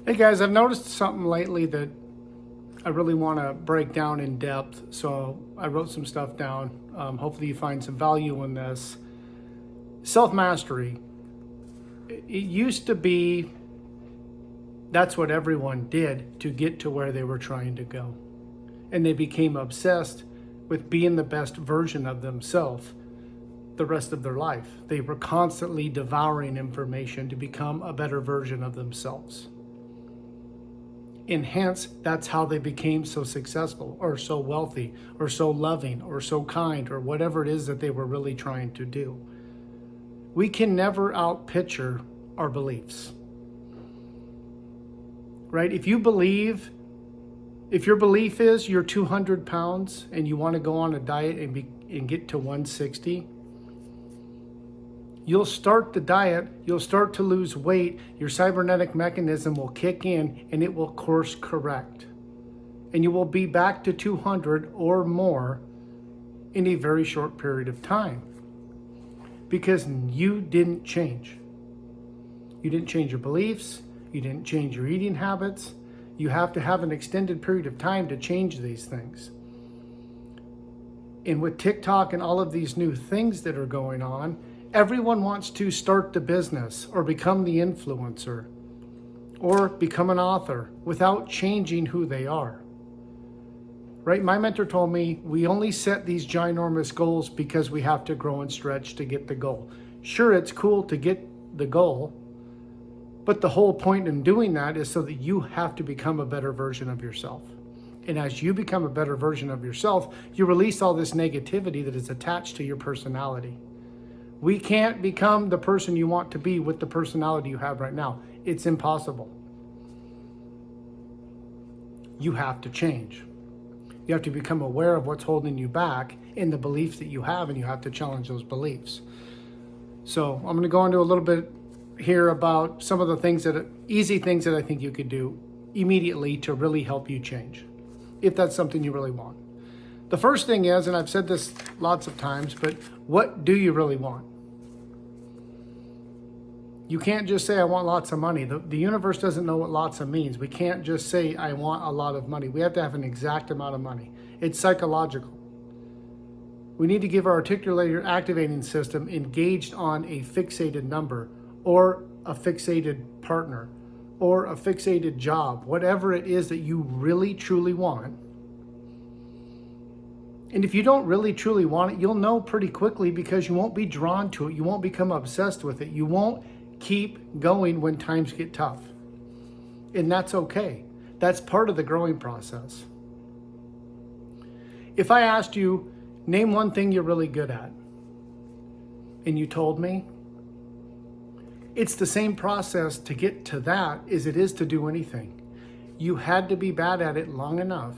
Hey guys, I've noticed something lately that I really want to break down in depth. So I wrote some stuff down. Hopefully you find some value in this. Self-mastery. It used to be that's what everyone did to get to where they were trying to go. And they became obsessed with being the best version of themselves the rest of their life. They were constantly devouring information to become a better version of themselves. And hence, that's how they became so successful or so wealthy or so loving or so kind or whatever it is that they were really trying to do. We can never outpicture our beliefs, right? If your belief is you're 200 pounds and you want to go on a diet and get to 160, you'll start the diet, you'll start to lose weight, your cybernetic mechanism will kick in and it will course correct. And you will be back to 200 or more in a very short period of time. Because you didn't change. You didn't change your beliefs, you didn't change your eating habits. You have to have an extended period of time to change these things. And with TikTok and all of these new things that are going on, everyone wants to start the business or become the influencer or become an author without changing who they are. Right? My mentor told me we only set these ginormous goals because we have to grow and stretch to get the goal. Sure, it's cool to get the goal, but the whole point in doing that is so that you have to become a better version of yourself. And as you become a better version of yourself, you release all this negativity that is attached to your personality. We can't become the person you want to be with the personality you have right now. It's impossible. You have to change. You have to become aware of what's holding you back in the beliefs that you have, and you have to challenge those beliefs. So I'm going to go into a little bit here about some of the easy things that I think you could do immediately to really help you change, if that's something you really want. The first thing is, and I've said this lots of times, but what do you really want? You can't just say, I want lots of money. The universe doesn't know what lots of means. We can't just say, I want a lot of money. We have to have an exact amount of money. It's psychological. We need to give our articulator activating system engaged on a fixated number or a fixated partner or a fixated job, whatever it is that you really, truly want. And if you don't really, truly want it, you'll know pretty quickly because you won't be drawn to it. You won't become obsessed with it. You won't keep going when times get tough. And that's okay. That's part of the growing process. If I asked you, name one thing you're really good at, and you told me, it's the same process to get to that as it is to do anything. You had to be bad at it long enough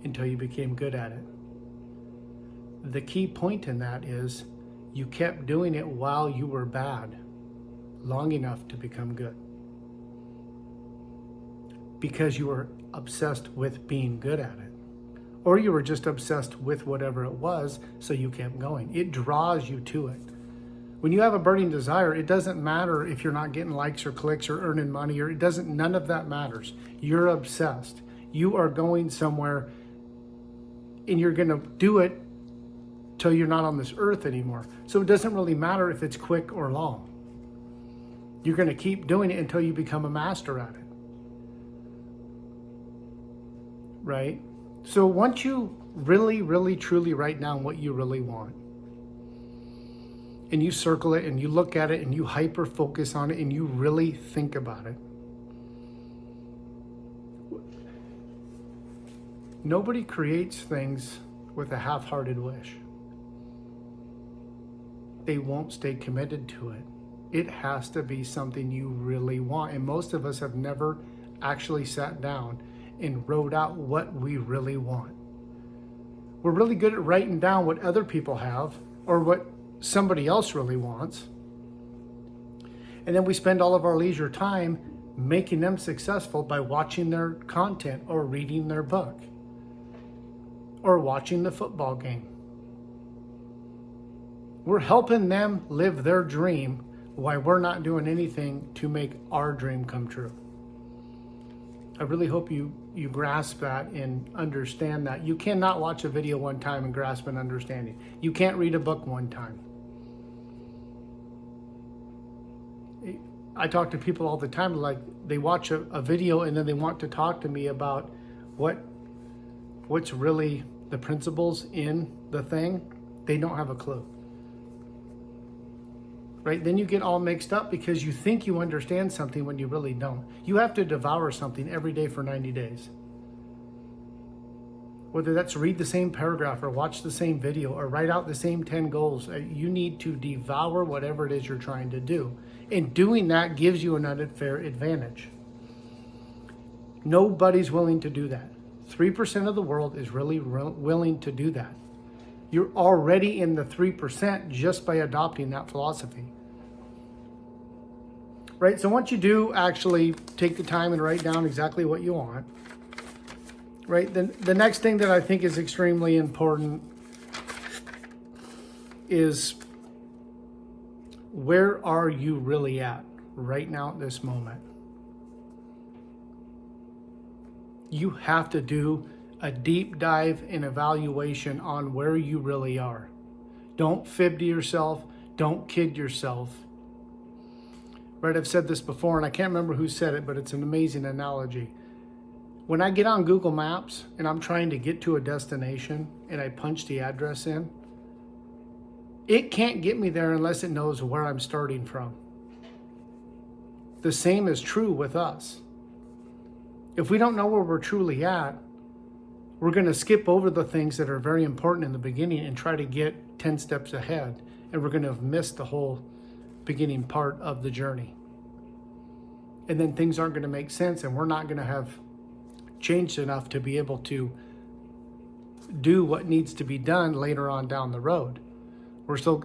until you became good at it. The key point in that is you kept doing it while you were bad, long enough to become good. Because you were obsessed with being good at it. Or you were just obsessed with whatever it was, so you kept going. It draws you to it. When you have a burning desire, it doesn't matter if you're not getting likes or clicks or earning money, or none of that matters. You're obsessed. You are going somewhere and you're going to do it till you're not on this earth anymore. So it doesn't really matter if it's quick or long. You're going to keep doing it until you become a master at it. Right? So once you really, really, truly write down what you really want, and you circle it and you look at it and you hyper focus on it and you really think about it, nobody creates things with a half-hearted wish. They won't stay committed to it. It has to be something you really want. And most of us have never actually sat down and wrote out what we really want. We're really good at writing down what other people have or what somebody else really wants. And then we spend all of our leisure time making them successful by watching their content or reading their book or watching the football game. We're helping them live their dream while we're not doing anything to make our dream come true. I really hope you grasp that and understand that. You cannot watch a video one time and grasp an understanding. You can't read a book one time. I talk to people all the time, like they watch a video and then they want to talk to me about what's really the principles in the thing. They don't have a clue. Right? Then you get all mixed up because you think you understand something when you really don't. You have to devour something every day for 90 days. Whether that's read the same paragraph or watch the same video or write out the same 10 goals, you need to devour whatever it is you're trying to do. And doing that gives you an unfair advantage. Nobody's willing to do that. 3% of the world is really willing to do that. You're already in the 3% just by adopting that philosophy. Right? So once you do actually take the time and write down exactly what you want, right? Then the next thing that I think is extremely important is, where are you really at right now at this moment? You have to do a deep dive and evaluation on where you really are. Don't fib to yourself. Don't kid yourself. Right, I've said this before, and I can't remember who said it, but it's an amazing analogy. When I get on Google Maps and I'm trying to get to a destination and I punch the address in, it can't get me there unless it knows where I'm starting from. The same is true with us. If we don't know where we're truly at, we're going to skip over the things that are very important in the beginning and try to get 10 steps ahead. And we're going to have missed the whole beginning part of the journey. And then things aren't going to make sense, and we're not going to have changed enough to be able to do what needs to be done later on down the road.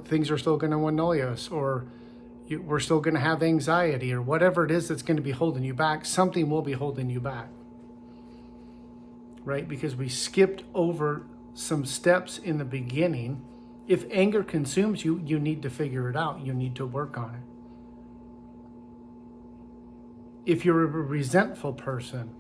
Things are still going to annoy us, or we're still going to have anxiety, or whatever it is that's going to be holding you back. Something will be holding you back. Right? Because we skipped over some steps in the beginning. If anger consumes you, you need to figure it out. You need to work on it. If you're a resentful person,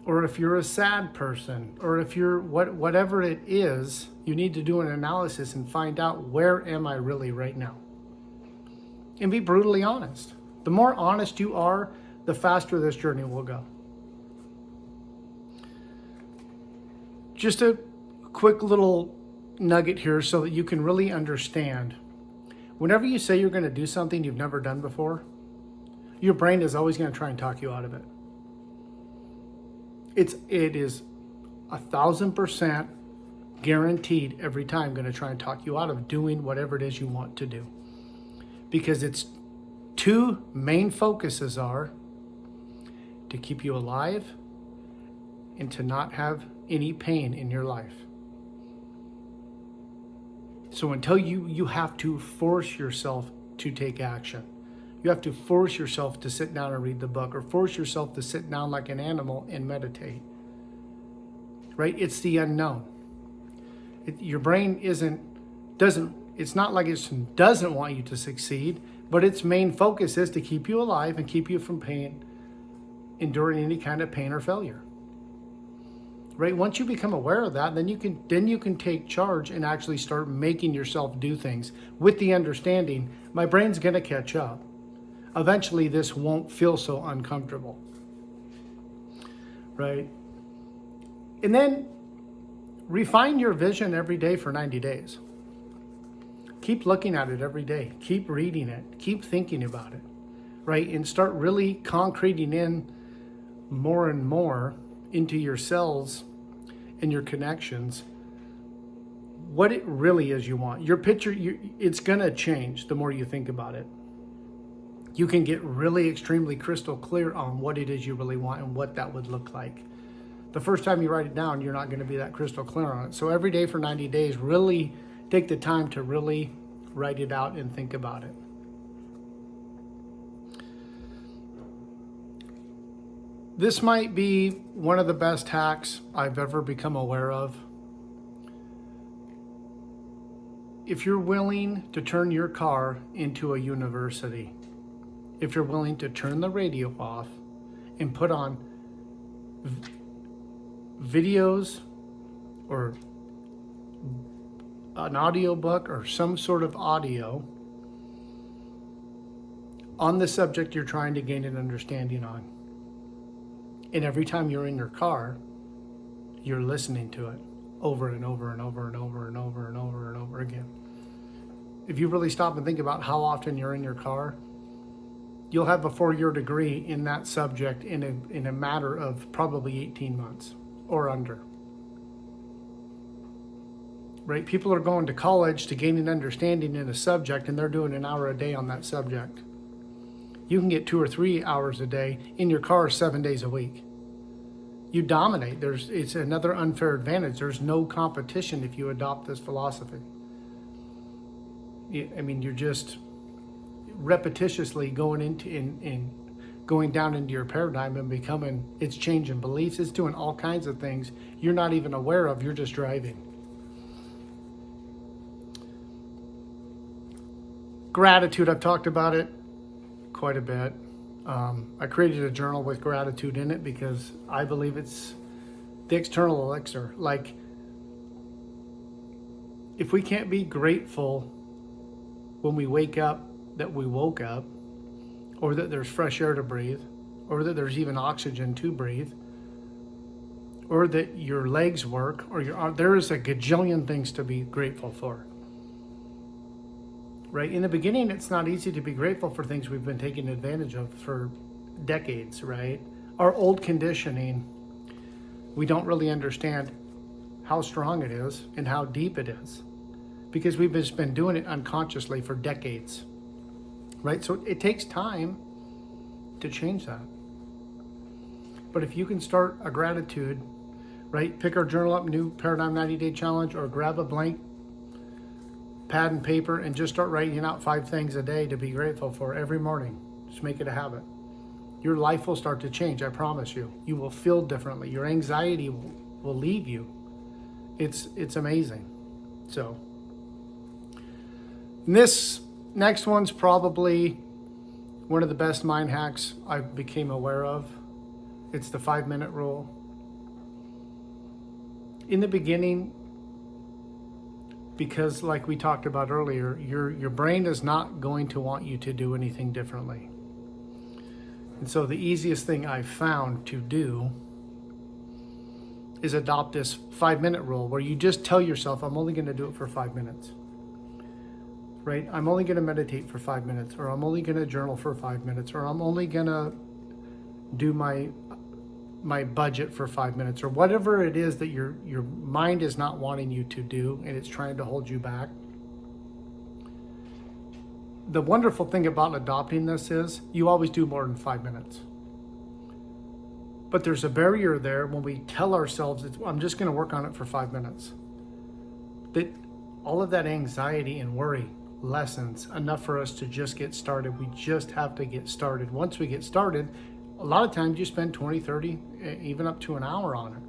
or if you're a sad person, or if you're whatever it is, you need to do an analysis and find out, where am I really right now? And be brutally honest. The more honest you are, the faster this journey will go. Just a quick little nugget here so that you can really understand. Whenever you say you're going to do something you've never done before, your brain is always going to try and talk you out of it. It is 1,000% guaranteed every time going to try and talk you out of doing whatever it is you want to do. Because its two main focuses are to keep you alive and to not have any pain in your life. So until you have to force yourself to take action. You have to force yourself to sit down and read the book, or force yourself to sit down like an animal and meditate. Right? It's the unknown. Your brain it's not like it doesn't want you to succeed, but its main focus is to keep you alive and keep you from enduring any kind of pain or failure. Right? Once you become aware of that, then you can take charge and actually start making yourself do things with the understanding, my brain's going to catch up. Eventually, this won't feel so uncomfortable. Right? And then refine your vision every day for 90 days. Keep looking at it every day. Keep reading it. Keep thinking about it. Right? And start really concreting in more and more into your cells and your connections what it really is you want. Your picture, it's going to change the more you think about it. You can get really extremely crystal clear on what it is you really want and what that would look like. The first time you write it down, you're not going to be that crystal clear on it. So every day for 90 days, really take the time to really write it out and think about it. This might be one of the best hacks I've ever become aware of. If you're willing to turn your car into a university, if you're willing to turn the radio off and put on videos or an audiobook or some sort of audio on the subject you're trying to gain an understanding on. And every time you're in your car, you're listening to it over and over and over and over and over and over and over again. If you really stop and think about how often you're in your car, you'll have a 4-year degree in that subject in a matter of probably 18 months or under. Right? People are going to college to gain an understanding in a subject, and they're doing an hour a day on that subject. You can get 2 or 3 hours a day in your car 7 days a week. You dominate. It's another unfair advantage. There's no competition if you adopt this philosophy. You're just repetitiously going down into your paradigm and it's changing beliefs. It's doing all kinds of things you're not even aware of. You're just driving. Gratitude, I've talked about it quite a bit. I created a journal with gratitude in it because I believe it's the external elixir. Like, if we can't be grateful when we wake up that we woke up, or that there's fresh air to breathe, or that there's even oxygen to breathe, or that your legs work, or there is a gajillion things to be grateful for. Right? In the beginning, it's not easy to be grateful for things we've been taking advantage of for decades, right? Our old conditioning, we don't really understand how strong it is and how deep it is because we've just been doing it unconsciously for decades, right? So it takes time to change that. But if you can start a gratitude, right? Pick our journal up, New Paradigm 90-Day Challenge, or grab a blank pad and paper and just start writing out 5 things a day to be grateful for every morning. Just make it a habit. Your life will start to change, I promise you. You will feel differently. Your anxiety will leave you. It's amazing. So, this next one's probably one of the best mind hacks I became aware of. It's the 5-minute rule. In the beginning, because like we talked about earlier, your brain is not going to want you to do anything differently. And so the easiest thing I've found to do is adopt this 5-minute rule where you just tell yourself, I'm only going to do it for 5 minutes. Right? I'm only going to meditate for 5 minutes, or I'm only going to journal for 5 minutes, or I'm only going to do my budget for 5 minutes, or whatever it is that your mind is not wanting you to do and it's trying to hold you back. The wonderful thing about adopting this is you always do more than 5 minutes. But there's a barrier there when we tell ourselves, I'm just going to work on it for 5 minutes. That all of that anxiety and worry lessens enough for us to just get started. We just have to get started. Once we get started, a lot of times you spend 20, 30, even up to an hour on it.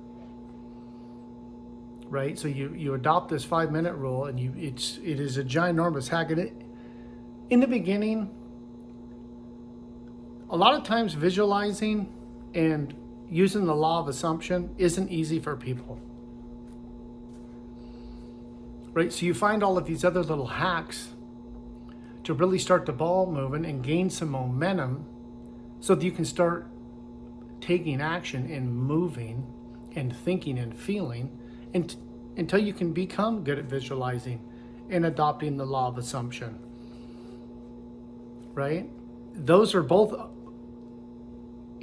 Right? So you adopt this 5-minute rule, and it is a ginormous hack. And in the beginning, a lot of times visualizing and using the law of assumption isn't easy for people. Right? So you find all of these other little hacks to really start the ball moving and gain some momentum so that you can start taking action and moving and thinking and feeling until you can become good at visualizing and adopting the law of assumption. Right? Those are both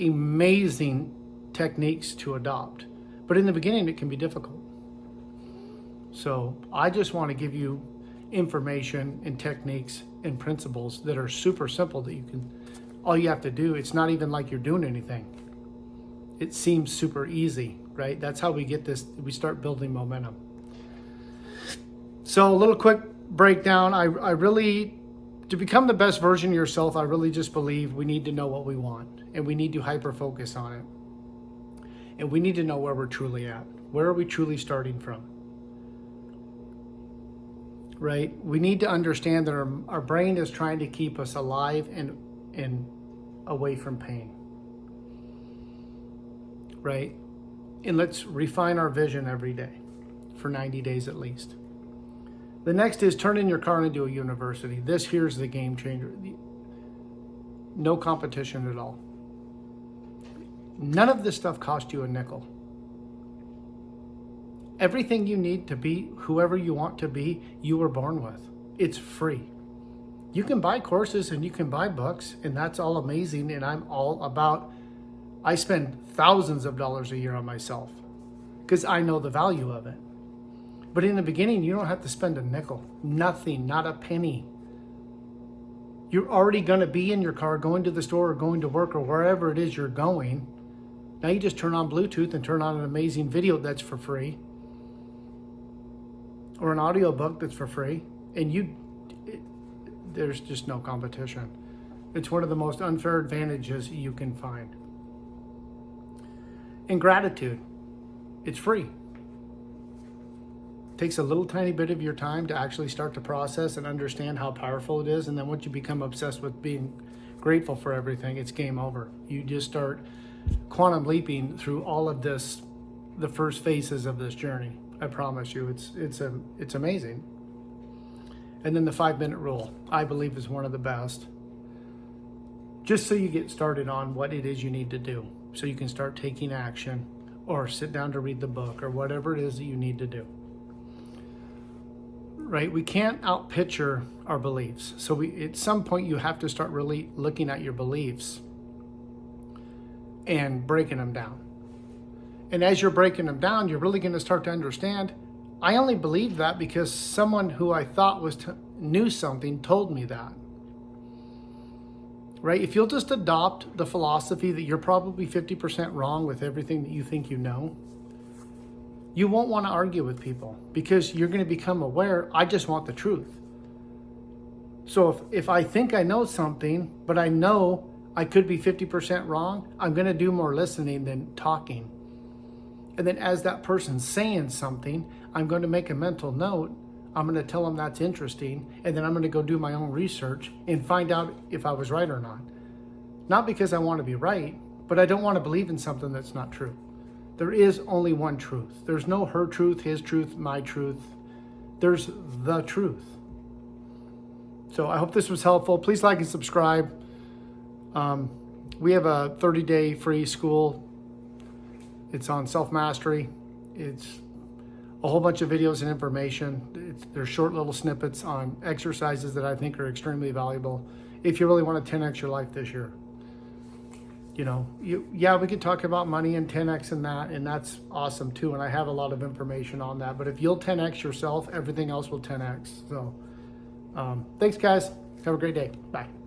amazing techniques to adopt. But in the beginning, it can be difficult. So I just want to give you information and techniques and principles that are super simple that all you have to do, it's not even like you're doing anything. It seems super easy, right? That's how we get this, we start building momentum. So a little quick breakdown. I really, to become the best version of yourself, I really just believe we need to know what we want, and we need to hyper focus on it. And we need to know where we're truly at. Where are we truly starting from? Right? We need to understand that our brain is trying to keep us alive and away from pain. Right? And let's refine our vision every day for 90 days at least. The next is turning your car into a university. This here's the game changer. No competition at all. None of this stuff cost you a nickel. Everything you need to be whoever you want to be, you were born with. It's free. You can buy courses and you can buy books, and that's all amazing. And I'm all about, I spend thousands of dollars a year on myself because I know the value of it. But in the beginning, you don't have to spend a nickel, nothing, not a penny. You're already going to be in your car, going to the store or going to work or wherever it is you're going. Now you just turn on Bluetooth and turn on an amazing video that's for free, or an audiobook that's for free, and there's just no competition. It's one of the most unfair advantages you can find. And gratitude, it's free. It takes a little tiny bit of your time to actually start to process and understand how powerful it is, and then once you become obsessed with being grateful for everything, it's game over. You just start quantum leaping through all of this, the first phases of this journey. I promise you, it's amazing. And then the 5-minute rule, I believe, is one of the best. Just so you get started on what it is you need to do, so you can start taking action or sit down to read the book or whatever it is that you need to do. Right? We can't outpicture our beliefs. So at some point you have to start really looking at your beliefs and breaking them down. And as you're breaking them down, you're really going to start to understand, I only believed that because someone who I thought knew something told me that. Right? If you'll just adopt the philosophy that you're probably 50% wrong with everything that you think you know, you won't want to argue with people because you're going to become aware, I just want the truth. So if I think I know something, but I know I could be 50% wrong, I'm going to do more listening than talking. And then as that person's saying something, I'm going to make a mental note. I'm going to tell them that's interesting. And then I'm going to go do my own research and find out if I was right or not. Not because I want to be right, but I don't want to believe in something that's not true. There is only one truth. There's no her truth, his truth, my truth. There's the truth. So I hope this was helpful. Please like and subscribe. We have a 30-day free school. It's on self-mastery. It's a whole bunch of videos and information. There's short little snippets on exercises that I think are extremely valuable if you really want to 10x your life this year. You know, we could talk about money and 10x and that's awesome too. And I have a lot of information on that. But if you'll 10x yourself, everything else will 10x. So thanks, guys. Have a great day. Bye.